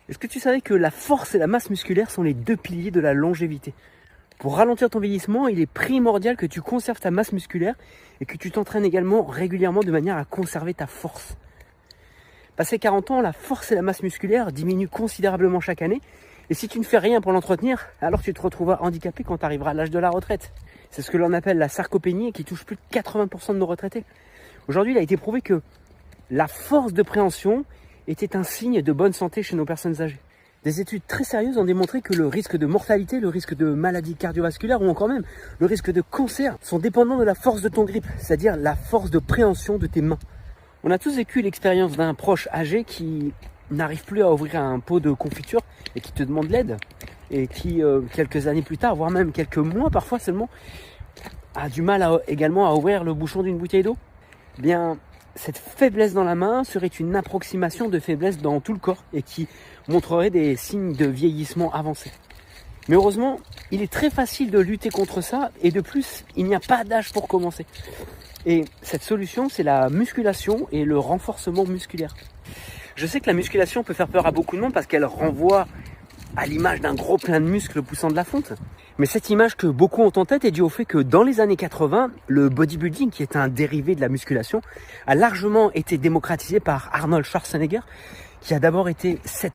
Est-ce que tu savais que la force et la masse musculaire sont les deux piliers de la longévité? Pour ralentir ton vieillissement, il est primordial que tu conserves ta masse musculaire et que tu t'entraînes également régulièrement de manière à conserver ta force. Passé 40 ans, la force et la masse musculaire diminuent considérablement chaque année. Et si tu ne fais rien pour l'entretenir, alors tu te retrouveras handicapé quand tu arriveras à l'âge de la retraite. C'est ce que l'on appelle la sarcopénie et qui touche plus de 80% de nos retraités. Aujourd'hui, il a été prouvé que la force de préhension était un signe de bonne santé chez nos personnes âgées. Des études très sérieuses ont démontré que le risque de mortalité, le risque de maladie cardiovasculaire ou encore même le risque de cancer sont dépendants de la force de ton grip, c'est-à-dire la force de préhension de tes mains. On a tous vécu l'expérience d'un proche âgé qui n'arrive plus à ouvrir un pot de confiture et qui te demande l'aide et qui, quelques années plus tard, voire même quelques mois parfois seulement, a du mal également à ouvrir le bouchon d'une bouteille d'eau. Bien, cette faiblesse dans la main serait une approximation de faiblesse dans tout le corps et qui montrerait des signes de vieillissement avancé. Mais heureusement, il est très facile de lutter contre ça et de plus, il n'y a pas d'âge pour commencer. Et cette solution, c'est la musculation et le renforcement musculaire. Je sais que la musculation peut faire peur à beaucoup de monde parce qu'elle renvoie à l'image d'un gros plein de muscles poussant de la fonte. Mais cette image que beaucoup ont en tête est due au fait que dans les années 80, le bodybuilding, qui est un dérivé de la musculation, a largement été démocratisé par Arnold Schwarzenegger, qui a d'abord été 7